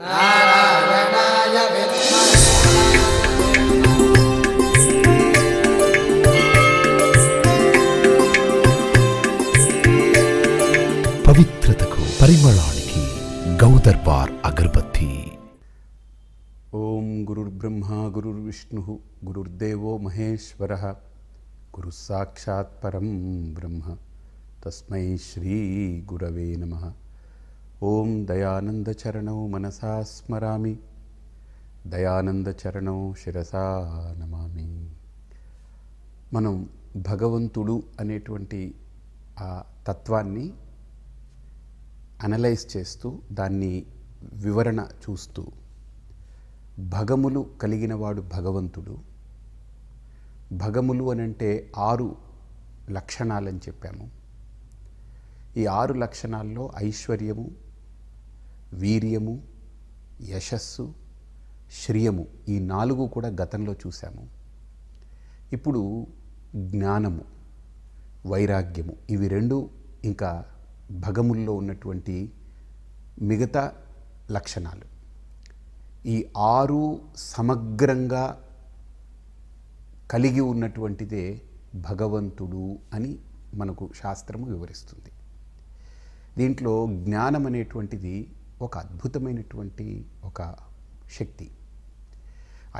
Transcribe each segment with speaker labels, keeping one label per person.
Speaker 1: నారాయణాయ విద్మహే
Speaker 2: పవిత్రతకు పరిమళానికి గౌదర్బార్ అగరబత్తి.
Speaker 3: ఓం గురుర్బ్రహ్మ గురుర్విష్ణు గురుర్దేవో మహేశ్వర గురు సాక్షాత్ పరం బ్రహ్మ తస్మై శ్రీ గురవే నమః. ఓం దయానందచరణౌ మనసా స్మరామి దయానందచరణౌ శిరసా నమామి. మనం భగవంతుడు అనేటువంటి ఆ తత్వాన్ని అనలైజ్ చేస్తూ దాన్ని వివరణ చూస్తూ భగములు కలిగినవాడు భగవంతుడు. భగములు అనంటే 6 లక్షణాలని చెప్పాము. ఈ 6 లక్షణాల్లో ఐశ్వర్యము, వీర్యము, యశస్సు, శ్రియము ఈ 4 కూడా గతంలో చూసాము. ఇప్పుడు జ్ఞానము, వైరాగ్యము ఇవి 2 ఇంకా భగముల్లో ఉన్నటువంటి మిగతా లక్షణాలు. ఈ 6 సమగ్రంగా కలిగి ఉన్నటువంటిదే భగవంతుడు అని మనకు శాస్త్రము వివరిస్తుంది. దీంట్లో జ్ఞానం అనేటువంటిది ఒక అద్భుతమైనటువంటి ఒక శక్తి.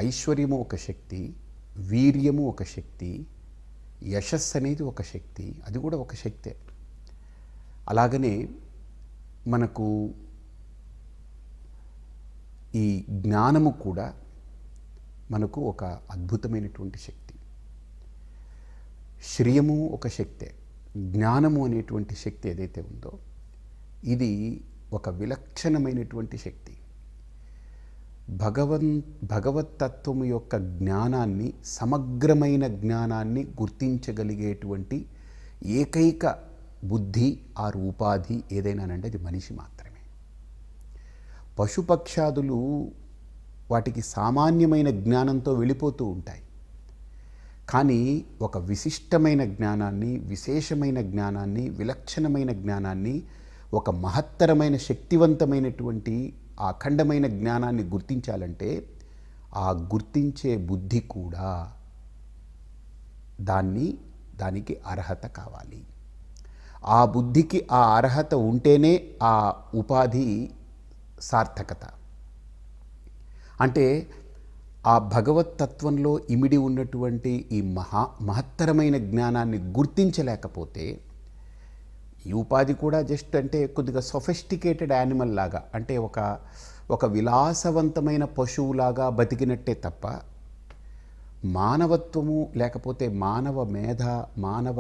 Speaker 3: ఐశ్వర్యము ఒక శక్తి, వీర్యము ఒక శక్తి, యశస్సు అనేది ఒక శక్తి, అది కూడా ఒక శక్తే. అలాగనే మనకు ఈ జ్ఞానము కూడా మనకు ఒక అద్భుతమైనటువంటి శక్తి. శ్రియము ఒక శక్తే. జ్ఞానము అనేటువంటి శక్తి ఏదైతే ఉందో ఇది ఒక విలక్షణమైనటువంటి శక్తి. భగవత్తత్వము యొక్క జ్ఞానాన్ని, సమగ్రమైన జ్ఞానాన్ని గుర్తించగలిగేటువంటి ఏకైక బుద్ధి ఆర్ ఉపాధి ఏదైనానంటే అది మనిషి మాత్రమే. పశుపక్షాదులు వాటికి సామాన్యమైన జ్ఞానంతో వెళ్ళిపోతూ ఉంటాయి. కానీ ఒక విశిష్టమైన జ్ఞానాన్ని, విశేషమైన జ్ఞానాన్ని, విలక్షణమైన జ్ఞానాన్ని, ఒక మహత్తరమైన శక్తివంతమైనటువంటి ఆ అఖండమైన జ్ఞానాన్ని గుర్తించాలంటే ఆ గుర్తించే బుద్ధి కూడా దానికి అర్హత కావాలి. ఆ బుద్ధికి ఆ అర్హత ఉంటేనే ఆ ఉపాధి సార్థకత. అంటే ఆ భగవత్తత్వంలో ఇమిడి ఉన్నటువంటి ఈ మహత్తరమైన జ్ఞానాన్ని గుర్తించలేకపోతే ఈ ఉపాధి కూడా జస్ట్ అంటే కొద్దిగా సొఫిస్టికేటెడ్ యానిమల్ లాగా, అంటే ఒక విలాసవంతమైన పశువులాగా బతికినట్టే తప్ప మానవత్వము లేకపోతే మానవ మేధ, మానవ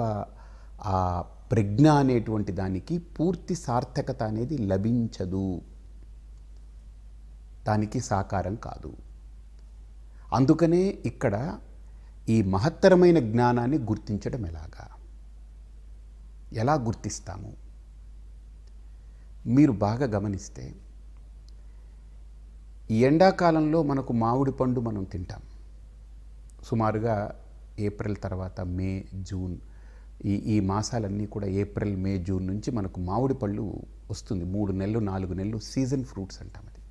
Speaker 3: ఆ ప్రజ్ఞ అనేటువంటి దానికి పూర్తి సార్థకత అనేది లభించదు, దానికి సాకారం కాదు. అందుకనే ఇక్కడ ఈ మహత్తరమైన జ్ఞానాన్ని గుర్తించడం ఎలా గుర్తిస్తాము? మీరు బాగా గమనిస్తే ఈ ఎండాకాలంలో మనకు మామిడి పండు మనం తింటాం. సుమారుగా ఏప్రిల్ తర్వాత మే, జూన్ ఈ మాసాలన్నీ కూడా ఏప్రిల్, మే, జూన్ నుంచి మనకు మామిడి పళ్ళు వస్తుంది. 3 నెలలు 4 నెలలు సీజన్ ఫ్రూట్స్ అంటాం. అది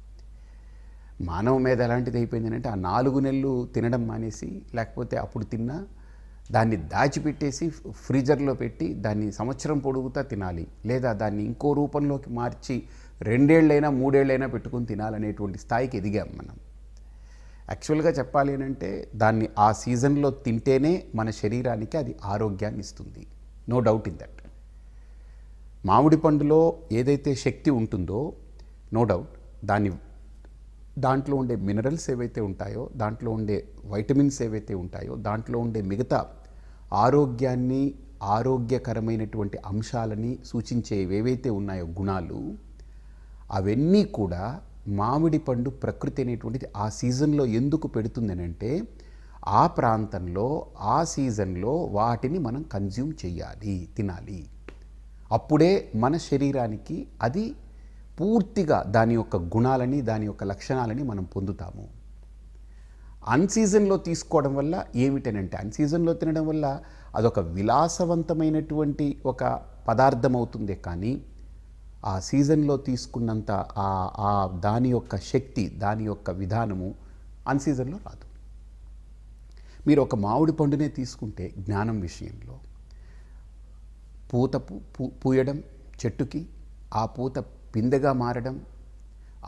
Speaker 3: మానవ మీద ఎలాంటిది అయిపోయింది అంటే ఆ 4 నెలలు తినడం మానేసి, లేకపోతే అప్పుడు తిన్నా దాన్ని దాచిపెట్టేసి ఫ్రీజర్లో పెట్టి దాన్ని సంవత్సరం పొడుగుతా తినాలి, లేదా దాన్ని ఇంకో రూపంలోకి మార్చి 2 ఏళ్ళైనా 3 ఏళ్ళైనా పెట్టుకుని తినాలనేటువంటి స్థాయికి ఎదిగాం మనం. యాక్చువల్గా చెప్పాలి అంటే దాన్ని ఆ సీజన్లో తింటేనే మన శరీరానికి అది ఆరోగ్యాన్ని ఇస్తుంది. No doubt in that. మామిడి పండులో ఏదైతే శక్తి ఉంటుందో నో డౌట్ దాంట్లో ఉండే మినరల్స్ ఏవైతే ఉంటాయో, దాంట్లో ఉండే వైటమిన్స్ ఏవైతే ఉంటాయో, దాంట్లో ఉండే మిగతా ఆరోగ్యాన్ని, ఆరోగ్యకరమైనటువంటి అంశాలని సూచించేవి ఏవైతే ఉన్నాయో గుణాలు, అవన్నీ కూడా మామిడి పండు ప్రకృతి అనేటువంటిది ఆ సీజన్లో ఎందుకు పెడుతుందని అంటే ఆ ప్రాంతంలో ఆ సీజన్లో వాటిని మనం కన్జ్యూమ్ చేయాలి, తినాలి. అప్పుడే మన శరీరానికి అది పూర్తిగా దాని యొక్క గుణాలని, దాని యొక్క లక్షణాలని మనం పొందుతాము. అన్సీజన్లో తీసుకోవడం వల్ల ఏమిటనంటే, అన్సీజన్లో తినడం వల్ల అదొక విలాసవంతమైనటువంటి ఒక పదార్థం అవుతుందే కానీ ఆ సీజన్లో తీసుకున్నంత ఆ దాని యొక్క శక్తి, దాని యొక్క విధానము అన్ సీజన్లో రాదు. మీరు ఒక మామిడి పండునే తీసుకుంటే జ్ఞానం విషయంలో పూత పూయడం చెట్టుకి, ఆ పూత పిందెగా మారడం,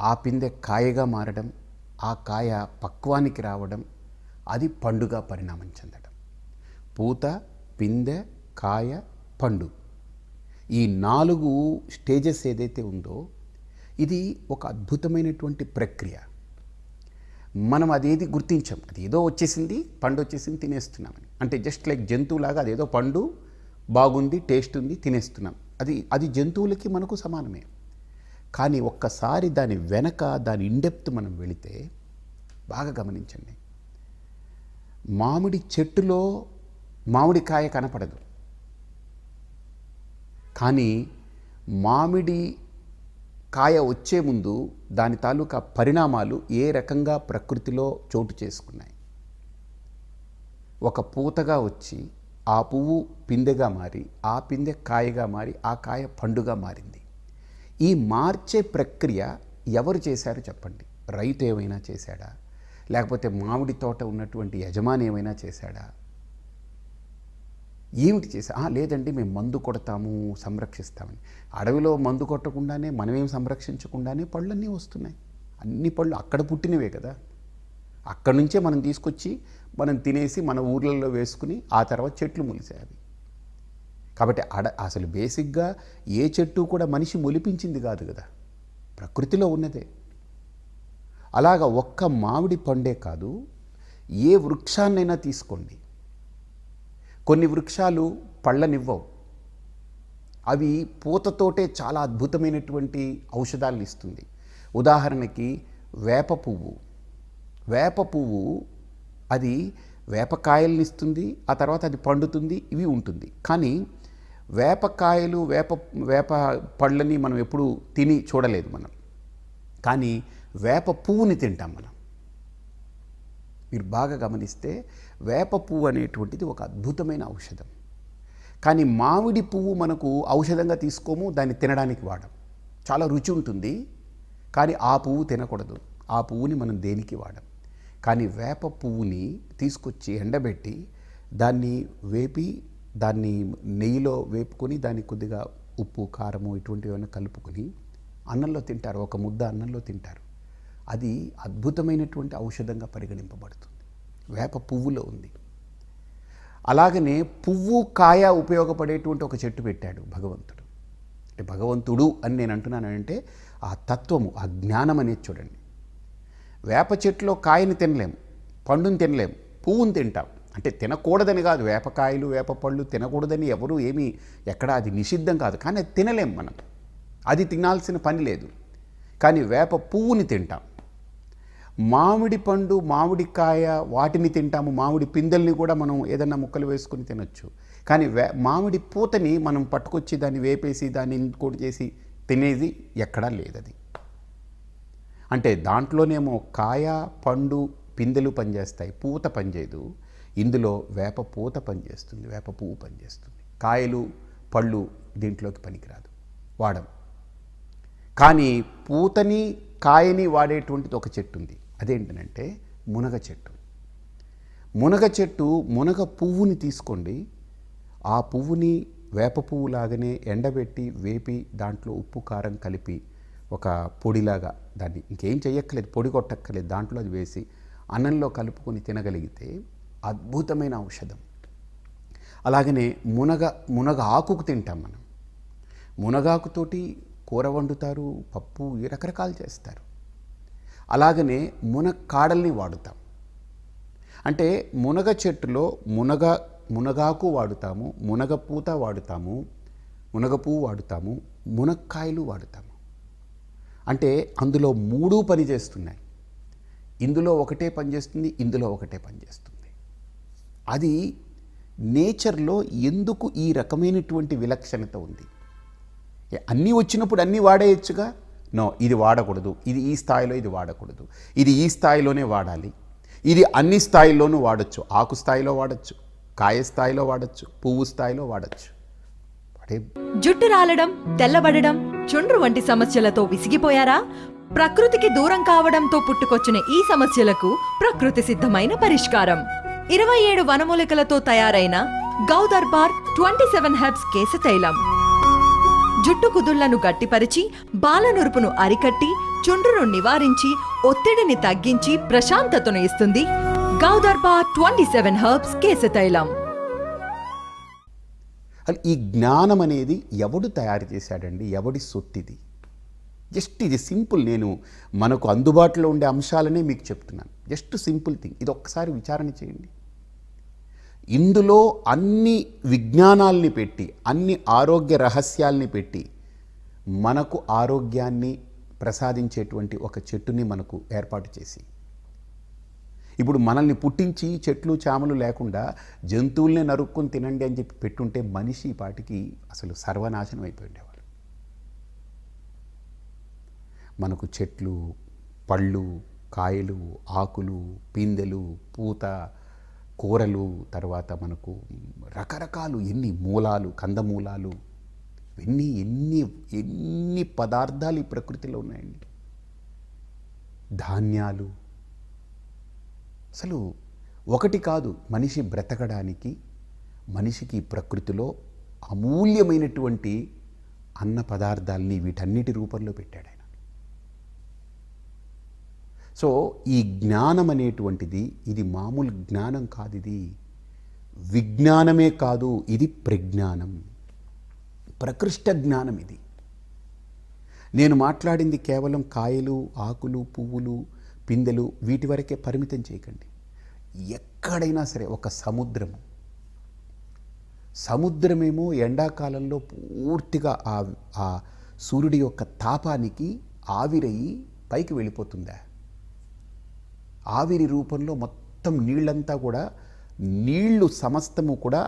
Speaker 3: ఆ పిందె కాయగా మారడం, ఆ కాయ పక్వానికి రావడం, అది పండుగా పరిణామం చెందడం. పూత, పిందె, కాయ, పండు, ఈ 4 స్టేజెస్ ఏదైతే ఉందో ఇది ఒక అద్భుతమైనటువంటి ప్రక్రియ. మనం అదేది గుర్తించాం, అది ఏదో వచ్చేసింది, పండు వచ్చేసింది, తినేస్తున్నామని. అంటే జస్ట్ లైక్ జంతువులాగా అదేదో పండు బాగుంది, టేస్ట్ ఉంది, తినేస్తున్నాం. అది జంతువులకి మనకు సమానమే. కానీ ఒక్కసారి దాని వెనక, దాని ఇండెప్త్ మనం వెళితే బాగా గమనించండి. మామిడి చెట్టులో మామిడికాయ కనపడదు, కానీ మామిడి కాయ వచ్చే ముందు దాని తాలూకా పరిణామాలు ఏ రకంగా ప్రకృతిలో చోటు చేసుకున్నాయి. ఒక పూతగా వచ్చి ఆ పువ్వు పిందెగా మారి, ఆ పిందె కాయగా మారి, ఆ కాయ పండుగా మారింది. ఈ మార్చే ప్రక్రియ ఎవరు చేశారు చెప్పండి? రైతు ఏమైనా చేశాడా? లేకపోతే మామిడి తోట ఉన్నటువంటి యజమాని ఏమైనా చేశాడా? ఏమిటి చేశా? లేదండి, మేము మందు కొడతాము, సంరక్షిస్తామని. అడవిలో మందు కొట్టకుండానే, మనమేం సంరక్షించకుండానే పళ్ళన్నీ వస్తున్నాయి. అన్ని పళ్ళు అక్కడ పుట్టినవే కదా. అక్కడి నుంచే మనం తీసుకొచ్చి మనం తినేసి మన ఊర్లలో వేసుకుని ఆ తర్వాత చెట్లు మొలిసాయి అవి. కాబట్టి అసలు బేసిక్గా ఏ చెట్టు కూడా మనిషి మొలిపించింది కాదు కదా, ప్రకృతిలో ఉన్నదే. అలాగా ఒక్క మామిడి పండే కాదు, ఏ వృక్షాన్నైనా తీసుకోండి. కొన్ని వృక్షాలు పళ్ళనివ్వవు, అవి పూతతోటే చాలా అద్భుతమైనటువంటి ఔషధాలను ఇస్తుంది. ఉదాహరణకి వేప పువ్వు అది వేపకాయలను ఇస్తుంది, ఆ తర్వాత అది పండుతుంది, ఇవి ఉంటుంది. కానీ వేపకాయలు, వేప పళ్ళని మనం ఎప్పుడు తిని చూడలేదు మనం. కానీ వేప పువ్వుని తింటాం మనం. మీరు బాగా గమనిస్తే వేప పువ్వు అనేటువంటిది ఒక అద్భుతమైన ఔషధం. కానీ మామిడి పువ్వు మనకు ఔషధంగా తీసుకోము, దాన్ని తినడానికి వాడం. చాలా రుచి ఉంటుంది, కానీ ఆ పువ్వు తినకూడదు. ఆ పువ్వుని మనం దేనికి వాడం. కానీ వేప పువ్వుని తీసుకొచ్చి ఎండబెట్టి దాన్ని వేపి, దాన్ని నెయ్యిలో వేపుకొని, దాన్ని కొద్దిగా ఉప్పు, కారము ఇటువంటివన్నీ కలుపుకొని అన్నంలో తింటారు. ఒక ముద్ద అన్నంలో తింటారు. అది అద్భుతమైనటువంటి ఔషధంగా పరిగణింపబడుతుంది. వేప పువ్వులో ఉంది. అలాగనే పువ్వు, కాయ ఉపయోగపడేటువంటి ఒక చెట్టు పెట్టాడు భగవంతుడు. అంటే భగవంతుడు అని నేను అంటున్నానంటే ఆ తత్వము, ఆ జ్ఞానం అనేది చూడండి. వేప చెట్టులో కాయని తినలేం, పండుని తినలేం, పువ్వుని తింటాం. అంటే తినకూడదని కాదు, వేపకాయలు, వేప పళ్ళు తినకూడదని ఎవరు ఎక్కడా అది నిషిద్ధం కాదు, కానీ అది తినలేం మనం. అది తినాల్సిన పని లేదు. కానీ వేప పువ్వుని తింటాం. మామిడి పండు, మామిడికాయ వాటిని తింటాము. మామిడి పిందెల్ని కూడా మనం ఏదన్నా ముక్కలు వేసుకుని తినొచ్చు. కానీ మామిడి పూతని మనం పట్టుకొచ్చి దాన్ని వేపేసి దాన్ని ఇంకోటి చేసి తినేది ఎక్కడా లేదది. అంటే దాంట్లోనేమో కాయ, పండు, పిందెలు పనిచేస్తాయి, పూత పనిచేయదు. ఇందులో వేప పూత పనిచేస్తుంది, వేప పువ్వు పనిచేస్తుంది. కాయలు, పళ్ళు దీంట్లోకి పనికిరాదు, వాడం. కానీ పూతని, కాయని వాడేటువంటిది ఒక చెట్టు ఉంది. అదేంటంటే మునగ చెట్టు. మునగ పువ్వుని తీసుకోండి. ఆ పువ్వుని వేప పువ్వు లాగానే ఎండబెట్టి, వేపి, దాంట్లో ఉప్పు, కారం కలిపి ఒక పొడిలాగా, దాన్ని ఇంకేం చెయ్యక్కర్లేదు, పొడి కొట్టక్కర్లేదు, దాంట్లో అది వేసి అన్నంలో కలుపుకొని తినగలిగితే అద్భుతమైన ఔషధం. అలాగనే మునగ ఆకుకు తింటాం మనం. మునగాకుతోటి కూర వండుతారు, పప్పు, రకరకాలు చేస్తారు. అలాగనే మునక్కాడల్ని వాడుతాం. అంటే మునగ చెట్టులో మునగాకు వాడుతాము, మునగపూత వాడుతాము, మునగపువ్వు వాడుతాము, మునక్కాయలు వాడుతాము. అంటే అందులో 3 పని చేస్తున్నాయి. ఇందులో ఒకటే పనిచేస్తుంది, ఇందులో ఒకటే పనిచేస్తుంది. అది నేచర్లో ఎందుకు ఈ రకమైనటువంటి విలక్షణత ఉంది? అన్నీ వచ్చినప్పుడు అన్నీ వాడేయచ్చుగా. నో, ఇది వాడకూడదు, ఇది ఈ స్థాయిలో ఇది వాడకూడదు, ఇది ఈ స్థాయిలోనే వాడాలి, ఇది అన్ని స్థాయిల్లోనూ వాడచ్చు. ఆకు స్థాయిలో వాడచ్చు, కాయ స్థాయిలో వాడచ్చు, పువ్వు స్థాయిలో వాడచ్చు.
Speaker 1: జుట్టు రాలడం, తెల్లబడడం, చుండ్రు వంటి సమస్యలతో విసిగిపోయారా? ప్రకృతికి దూరం కావడంతో పుట్టుకొచ్చిన ఈ సమస్యలకు ప్రకృతి సిద్ధమైన పరిష్కారం 27 వనమూలికలతో తయారైన గౌదర్బార్ 27 హెర్బ్స్ కేశ తైలం. జుట్టు కుదుళ్లను గట్టిపరిచి, బాలనురుపును అరికట్టి, చుండ్రును నివారించి, ఒత్తిడిని తగ్గించి ప్రశాంతతను ఇస్తుంది గౌదర్బార్ 27 హెర్బ్స్ కేశ తైలం.
Speaker 3: ఈ జ్ఞానం అనేది ఎవడు తయారు చేశాడండి? ఎవడి సొత్తిది? జస్ట్ ఇది సింపుల్. నేను మనకు అందుబాటులో ఉండే అంశాలనే మీకు చెప్తున్నాను. Just simple thing. ఇది ఒక్కసారి విచారణ చేయండి. ఇందులో అన్ని విజ్ఞానాల్ని పెట్టి, అన్ని ఆరోగ్య రహస్యాల్ని పెట్టి, మనకు ఆరోగ్యాన్ని ప్రసాదించేటువంటి ఒక చెట్టుని మనకు ఏర్పాటు చేసి, ఇప్పుడు మనల్ని పుట్టించి చెట్లు చామలు లేకుండా జంతువుల్ని నరుక్కుని తినండి అని చెప్పి పెట్టుంటే మనిషి పాటికి అసలు సర్వనాశనం అయిపోయి ఉండేవాడు. మనకు చెట్లు, పళ్ళు, కాయలు, ఆకులు, పిందెలు, పూత, కూరలు, తర్వాత మనకు రకరకాలు ఎన్ని మూలాలు, కందమూలాలు, ఎన్ని ఎన్ని ఎన్ని పదార్థాలు ఈ ప్రకృతిలో ఉన్నాయండి. ధాన్యాలు, అసలు ఒకటి కాదు. మనిషి బ్రతకడానికి మనిషికి ప్రకృతిలో అమూల్యమైనటువంటి అన్న పదార్థాలని వీటన్నిటి రూపంలో పెట్టాడు ఆయన. సో ఈ జ్ఞానం అనేటువంటిది ఇది మామూలు జ్ఞానం కాదు, ఇది విజ్ఞానమే కాదు, ఇది ప్రజ్ఞానం, ప్రకృష్ట జ్ఞానం. ఇది నేను మాట్లాడింది కేవలం కాయలు, ఆకులు, పువ్వులు, పిందెలు వీటి వరకే పరిమితం చేయకండి. ఎక్కడైనా సరే ఒక సముద్రమేమో ఎండాకాలంలో పూర్తిగా ఆ సూర్యుడి యొక్క తాపానికి ఆవిరయ్యి పైకి వెళ్ళిపోతుందా? ఆవిరి రూపంలో మొత్తం నీళ్ళంతా కూడా, నీళ్లు సమస్తము కూడా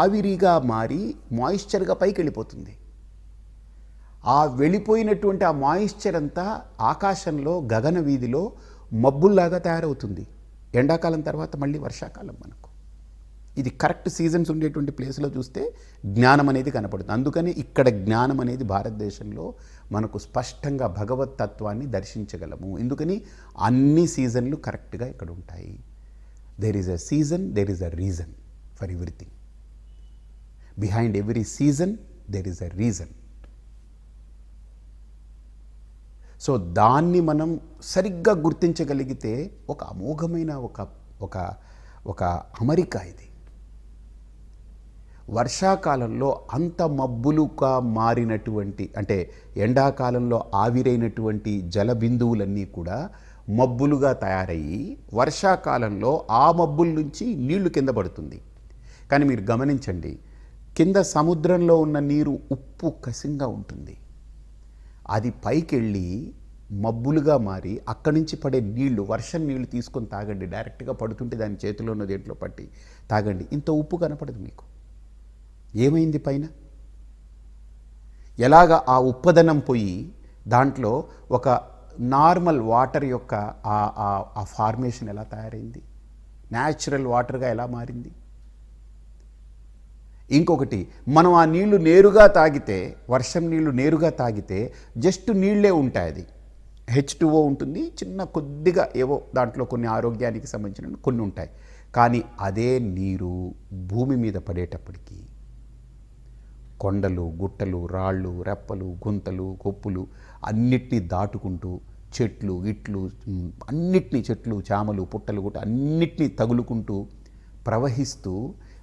Speaker 3: ఆవిరిగా మారి మాయిశ్చర్గా పైకి వెళ్ళిపోతుంది. ఆ వెళ్ళిపోయినటువంటి ఆ మాయిశ్చర్ అంతా ఆకాశంలో, గగన వీధిలో మబ్బుల్లాగా తయారవుతుంది. ఎండాకాలం తర్వాత మళ్ళీ వర్షాకాలం మనకు. ఇది కరెక్ట్ సీజన్స్ ఉండేటువంటి ప్లేస్లో చూస్తే జ్ఞానం అనేది కనపడుతుంది. అందుకని ఇక్కడ జ్ఞానం అనేది భారతదేశంలో మనకు స్పష్టంగా భగవత్ తత్వాన్ని దర్శించగలము. ఎందుకని అన్ని సీజన్లు కరెక్ట్గా ఇక్కడ ఉంటాయి. There is a season, there is a reason for everything. Behind every season there is a reason. So దాన్ని మనం సరిగ్గా గుర్తించగలిగితే ఒక అమోఘమైన ఒక అమరిక ఇది. వర్షాకాలంలో అంత మబ్బులుగా మారినటువంటి, అంటే ఎండాకాలంలో ఆవిరైనటువంటి జల బిందువులన్నీ కూడా మబ్బులుగా తయారయ్యి వర్షాకాలంలో ఆ మబ్బుల నుంచి నీళ్లు కింద పడుతుంది. కానీ మీరు గమనించండి, కింద సముద్రంలో ఉన్న నీరు ఉప్పు కసింగా ఉంటుంది. అది పైకెళ్ళి మబ్బులుగా మారి అక్కడి నుంచి పడే నీళ్లు, వర్షం నీళ్లు తీసుకొని తాగండి. డైరెక్ట్గా పడుతుంటే దాని చేతిలో ఉన్న దేంట్లో పట్టి తాగండి. ఇంత ఉప్పు కనపడదు మీకు. ఏమైంది పైన? ఎలాగ ఆ ఉప్పదనం పోయి దాంట్లో ఒక నార్మల్ వాటర్ యొక్క ఆ ఫార్మేషన్ ఎలా తయారైంది? న్యాచురల్ వాటర్గా ఎలా మారింది? ఇంకొకటి, మనం ఆ నీళ్లు నేరుగా తాగితే, వర్షం నీళ్లు నేరుగా తాగితే జస్ట్ నీళ్లే ఉంటాయి. అది H2O ఉంటుంది, చిన్న కొద్దిగా ఏవో దాంట్లో కొన్ని ఆరోగ్యానికి సంబంధించిన కొన్ని ఉంటాయి. కానీ అదే నీరు భూమి మీద పడేటప్పటికీ కొండలు, గుట్టలు, రాళ్ళు, రెప్పలు, గుంతలు, కొప్పులు అన్నిటినీ దాటుకుంటూ చెట్లు, ఇట్లు అన్నిటినీ, చెట్లు, చామలు, పుట్టలు, గుట్ట అన్నిటినీ తగులుకుంటూ ప్రవహిస్తూ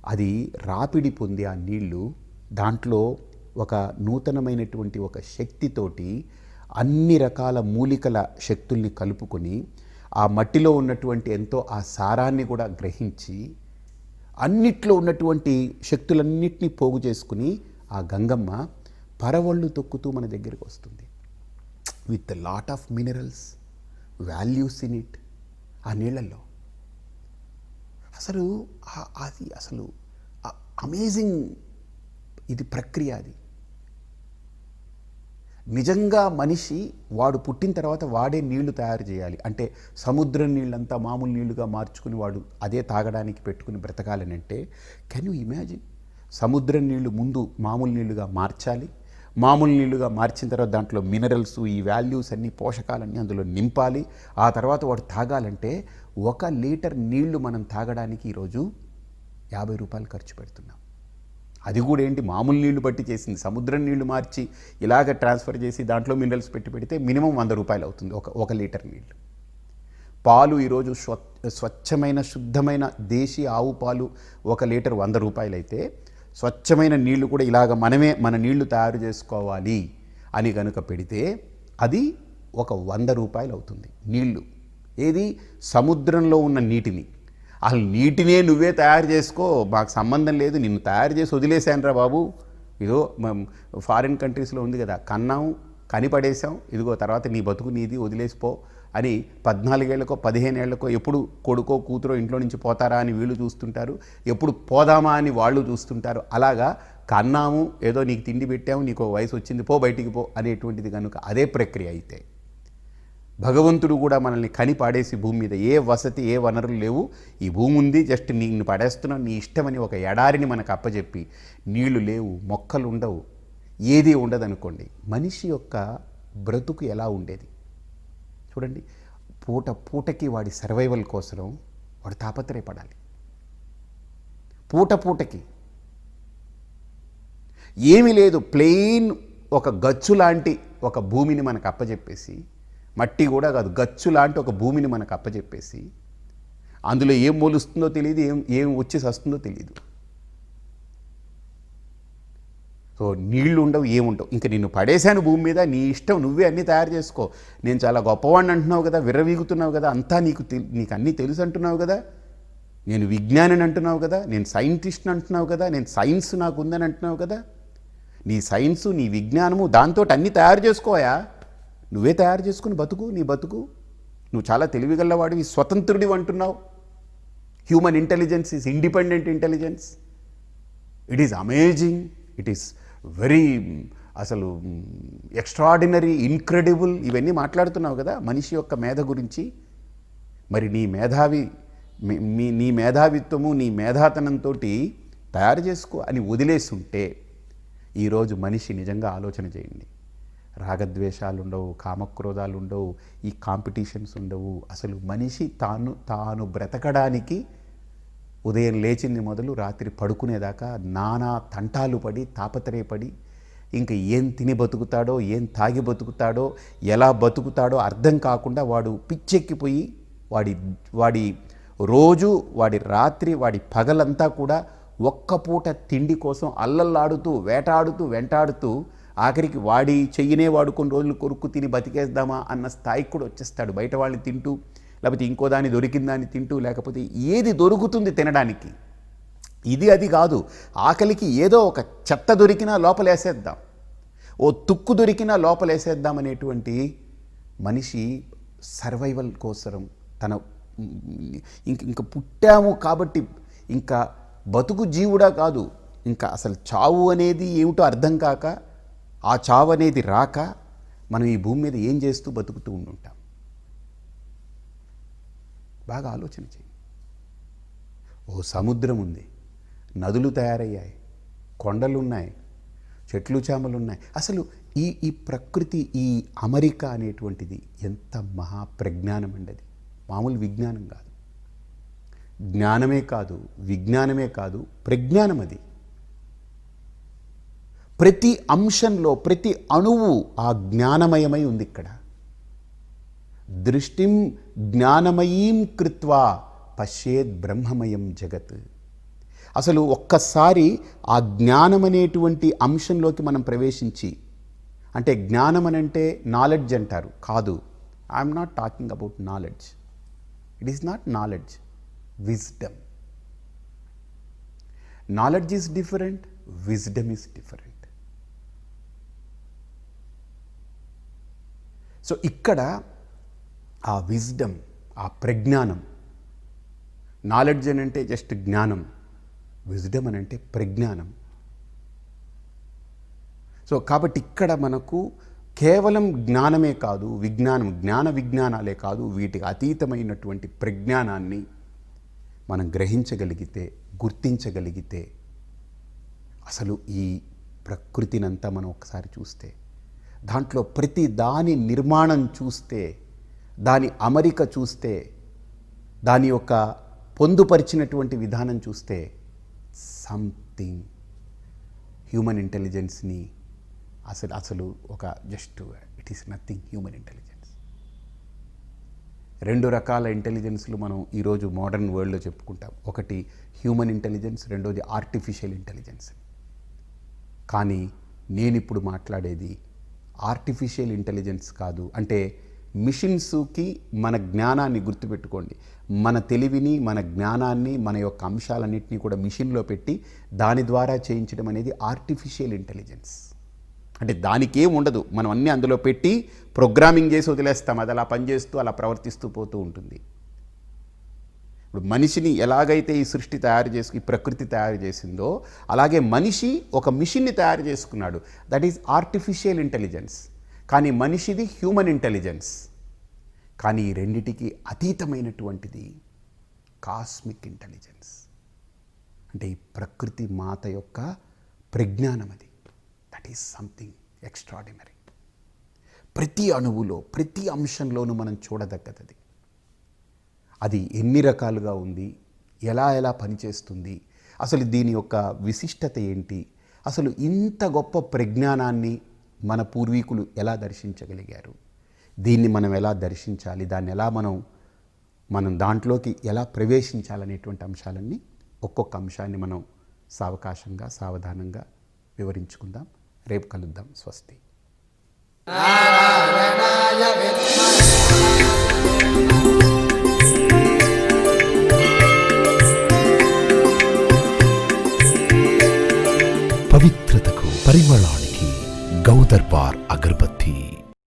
Speaker 3: అది రాపిడి పొంది ఆ నీళ్లు దాంట్లో ఒక నూతనమైనటువంటి ఒక శక్తితోటి అన్ని రకాల మూలికల శక్తుల్ని కలుపుకొని ఆ మట్టిలో ఉన్నటువంటి ఎంతో ఆ సారాన్ని కూడా గ్రహించి అన్నిట్లో ఉన్నటువంటి శక్తులన్నిటినీ పోగు చేసుకుని ఆ గంగమ్మ పరవళ్ళు తొక్కుతూ మన దగ్గరికి వస్తుంది. With lot of minerals, values in it. ఆ నీళ్ళల్లో అసలు అమేజింగ్ ఇది ప్రక్రియ. అది నిజంగా మనిషి వాడు పుట్టిన తర్వాత వాడే నీళ్లు తయారు చేయాలి. అంటే సముద్రం నీళ్ళంతా మామూలు నీళ్లుగా మార్చుకుని వాడు అదే తాగడానికి పెట్టుకుని బ్రతకాలని అంటే, కెన్ యూ ఇమాజిన్? సముద్రం నీళ్లు ముందు మామూలు నీళ్లుగా మార్చాలి, మామూలు నీళ్లుగా మార్చిన తర్వాత దాంట్లో మినరల్స్, ఈ వాల్యూస్ అన్ని, పోషకాలన్నీ అందులో నింపాలి. ఆ తర్వాత వాడు తాగాలంటే 1 లీటర్ నీళ్లు మనం తాగడానికి ఈరోజు 50 రూపాయలు ఖర్చు పెడుతున్నాం. అది కూడా ఏంటి, మామూలు నీళ్లు బట్టి చేసింది. సముద్రం నీళ్లు మార్చి ఇలాగ ట్రాన్స్ఫర్ చేసి దాంట్లో మినరల్స్ పెడితే మినిమం 100 రూపాయలు అవుతుంది ఒక లీటర్ నీళ్లు. పాలు ఈరోజు స్వచ్ఛమైన శుద్ధమైన దేశీ ఆవు పాలు 1 లీటర్ 100 రూపాయలు అయితే, స్వచ్ఛమైన నీళ్లు కూడా ఇలాగ మనమే మన నీళ్లు తయారు చేసుకోవాలి అని కనుక పెడితే అది 100 రూపాయలు అవుతుంది నీళ్లు. ఏది, సముద్రంలో ఉన్న నీటిని. అసలు నీటినే నువ్వే తయారు చేసుకో, మాకు సంబంధం లేదు, నిన్ను తయారు చేసి వదిలేశానురా బాబు. ఇదో ఫారిన్ కంట్రీస్లో ఉంది కదా, కన్నాం కనిపడేసాం, ఇదిగో తర్వాత నీ బతుకు నీది, వదిలేసిపో అని 14 ఏళ్లకో 15 ఏళ్లకో ఎప్పుడు కొడుకో కూతురో ఇంట్లో నుంచి పోతారా అని వీళ్ళు చూస్తుంటారు, ఎప్పుడు పోదామా అని వాళ్ళు చూస్తుంటారు. అలాగా కన్నాము, ఏదో నీకు తిండి పెట్టాము, నీకు వయసు వచ్చింది, పో బయటికి పో అనేటువంటిది కనుక అదే ప్రక్రియ అయితే, భగవంతుడు కూడా మనల్ని కని పాడేసి భూమి మీద ఏ వసతి ఏ వనరులు లేవు, ఈ భూమి ఉంది, జస్ట్ నిన్ను పడేస్తున్నావు, నీ ఇష్టమని ఒక ఎడారిని మనకు అప్పచెప్పి, నీళ్లు లేవు, మొక్కలు ఉండవు, ఏది ఉండదనుకోండి, మనిషి యొక్క బ్రతుకు ఎలా ఉండేది చూడండి. పూటకి వాడి సర్వైవల్ కోసం వాడు తాపత్రయపడాలి. పూటకి ఏమీ లేదు, ప్లెయిన్ ఒక గచ్చు లాంటి ఒక భూమిని మనకు అప్పచెప్పేసి, మట్టి కూడా కాదు, గచ్చు లాంటి ఒక భూమిని మనకు అప్పచెప్పేసి, అందులో ఏం మొలుస్తుందో తెలియదు, ఏం వచ్చి వస్తుందో తెలియదు. సో నీళ్లు ఉండవు, ఏముండవు, ఇంకా నిన్ను పడేశాను భూమి మీద, నీ ఇష్టం, నువ్వే అన్నీ తయారు చేసుకో, నేను చాలా గొప్పవాడిని అంటున్నావు కదా, విర్రవీగుతున్నావు కదా, అంతా నీకు అన్నీ తెలుసు అంటున్నావు కదా, నేను విజ్ఞానిని అంటున్నావు కదా, నేను సైంటిస్ట్ని అంటున్నావు కదా, నేను సైన్స్ నాకు ఉందని అంటున్నావు కదా, నీ సైన్సు నీ విజ్ఞానము దాంతో అన్నీ తయారు చేసుకోయా, నువ్వే తయారు చేసుకుని బతుకు, నీ బతుకు, నువ్వు చాలా తెలివిగలవాడివి, స్వతంత్రుడివి అంటున్నావు. Human intelligence is independent intelligence, it is amazing, it is very అసలు ఎక్స్ట్రాడినరీ, ఇన్క్రెడిబుల్, ఇవన్నీ మాట్లాడుతున్నావు కదా మనిషి యొక్క మేధ గురించి. మరి నీ మేధావిత్వము నీ మేధాతనంతో తయారు చేసుకో అని వదిలేస్తుంటే ఈరోజు మనిషి నిజంగా ఆలోచన చేయండి, రాగద్వేషాలు ఉండవు, కామక్రోధాలు ఉండవు, ఈ కాంపిటీషన్స్ ఉండవు. అసలు మనిషి తాను బ్రతకడానికి ఉదయం లేచింది మొదలు రాత్రి పడుకునేదాకా నానా తంటాలు పడి తాపత్రయపడి, ఇంకా ఏం తిని బతుకుతాడో, ఏం తాగి బతుకుతాడో, ఎలా బతుకుతాడో అర్థం కాకుండా వాడు పిచ్చెక్కిపోయి వాడి రోజు, వాడి రాత్రి, వాడి పగలంతా కూడా ఒక్క పూట తిండి కోసం అల్లల్లాడుతూ వెంటాడుతూ ఆఖరికి వాడి చెయ్యినే వాడు కొన్ని రోజులు కొరుక్కు తిని బతికేద్దామా అన్న స్థాయికి కూడా వచ్చేస్తాడు. బయట వాళ్ళని తింటూ, లేకపోతే ఇంకో దాన్ని దొరికిందాన్ని తింటూ, లేకపోతే ఏది దొరుకుతుంది తినడానికి, ఇది అది కాదు, ఆకలికి ఏదో ఒక చెత్త దొరికినా లోపలేసేద్దాం, ఓ తుక్కు దొరికినా లోపలేసేద్దాం అనేటువంటి మనిషి సర్వైవల్ కోసం ఇంక పుట్టాము కాబట్టి ఇంకా బతుకు జీవుడా కాదు, ఇంకా అసలు చావు అనేది ఏమిటో అర్థం కాక, ఆ చావు అనేది రాక మనం ఈ భూమి మీద ఏం చేస్తూ బతుకుతూ ఉండుంటాం. బాగా ఆలోచన చేయి. ఓ సముద్రం ఉంది, నదులు తయారయ్యాయి, కొండలు ఉన్నాయి, చెట్లు చేమలు ఉన్నాయి. అసలు ఈ ప్రకృతి, ఈ అమరిక అనేటువంటిది ఎంత మహాప్రజ్ఞానం అండి. అది మామూలు విజ్ఞానం కాదు, జ్ఞానమే కాదు, విజ్ఞానమే కాదు, ప్రజ్ఞానం. అది ప్రతి అంశంలో ప్రతి అణువు ఆ జ్ఞానమయమై ఉంది. ఇక్కడ దృష్టిం జ్ఞానమయీం కృత్వా పశ్యేద్ బ్రహ్మమయం జగత్. అసలు ఒక్కసారి ఆ జ్ఞానమనేటువంటి అంశంలోకి మనం ప్రవేశించి, అంటే జ్ఞానం అనంటే నాలెడ్జ్ అంటారు, కాదు, I'm not talking about knowledge, it is not knowledge, wisdom. Knowledge is different, wisdom is different. So ఇక్కడ ఆ విజ్డమ్, ఆ ప్రజ్ఞానం, నాలెడ్జ్ అని అంటే జస్ట్ జ్ఞానం, విజ్డమ్ అని అంటే ప్రజ్ఞానం. సో కాబట్టి ఇక్కడ మనకు కేవలం జ్ఞానమే కాదు, జ్ఞాన విజ్ఞానాలే కాదు, వీటికి అతీతమైనటువంటి ప్రజ్ఞానాన్ని మనం గ్రహించగలిగితే, గుర్తించగలిగితే, అసలు ఈ ప్రకృతినంతా మనం ఒకసారి చూస్తే, దాంట్లో ప్రతి దాని నిర్మాణం చూస్తే, దాని అమరిక చూస్తే, దాని యొక్క పొందుపరిచినటువంటి విధానం చూస్తే సంథింగ్ హ్యూమన్ ఇంటెలిజెన్స్ని అసలు ఒక just it is nothing human intelligence. రెండు రకాల ఇంటెలిజెన్స్లు మనం ఈరోజు మోడర్న్ వరల్డ్లో చెప్పుకుంటాం. ఒకటి హ్యూమన్ ఇంటెలిజెన్స్, రెండోది ఆర్టిఫిషియల్ ఇంటెలిజెన్స్. కానీ నేను ఇప్పుడు మాట్లాడేది ఆర్టిఫిషియల్ ఇంటెలిజెన్స్ కాదు. అంటే మిషన్స్కి మన జ్ఞానాన్ని గుర్తుపెట్టుకోండి, మన తెలివిని, మన జ్ఞానాన్ని, మన యొక్క అంశాలన్నింటినీ కూడా మిషన్లో పెట్టి దాని ద్వారా చేయించడం అనేది ఆర్టిఫిషియల్ ఇంటెలిజెన్స్. అంటే దానికి ఏం ఉండదు, మనం అన్నీ అందులో పెట్టి ప్రోగ్రామింగ్ చేసి వదిలేస్తాం, అది అలా పనిచేస్తూ అలా ప్రవర్తిస్తూ పోతూ ఉంటుంది. ఇప్పుడు మనిషిని ఎలాగైతే ఈ సృష్టి తయారు చేసుకు, ఈ ప్రకృతి తయారు చేసిందో, అలాగే మనిషి ఒక మిషన్ని తయారు చేసుకున్నాడు. That is artificial intelligence. కానీ మనిషిది హ్యూమన్ ఇంటెలిజెన్స్. కానీ ఈ రెండిటికి అతీతమైనటువంటిది కాస్మిక్ ఇంటెలిజెన్స్. అంటే ఈ ప్రకృతి మాత యొక్క ప్రజ్ఞానం అది. That is something extraordinary. ప్రతి అణువులో, ప్రతి అంశంలోనూ మనం చూడదగ్గది. అది ఎన్ని రకాలుగా ఉంది, ఎలా పనిచేస్తుంది, అసలు దీని యొక్క విశిష్టత ఏంటి, అసలు ఇంత గొప్ప ప్రజ్ఞానాన్ని మన పూర్వీకులు ఎలా దర్శించగలిగారు, దీన్ని మనం ఎలా దర్శించాలి, దాన్ని ఎలా మనం దాంట్లోకి ఎలా ప్రవేశించాలనేటువంటి అంశాలన్నీ ఒక్కొక్క అంశాన్ని మనం సావకాశంగా, సావధానంగా వివరించుకుందాం. రేపు కలుద్దాం. స్వస్తి.
Speaker 2: పవిత్రతకు పరిమళానికి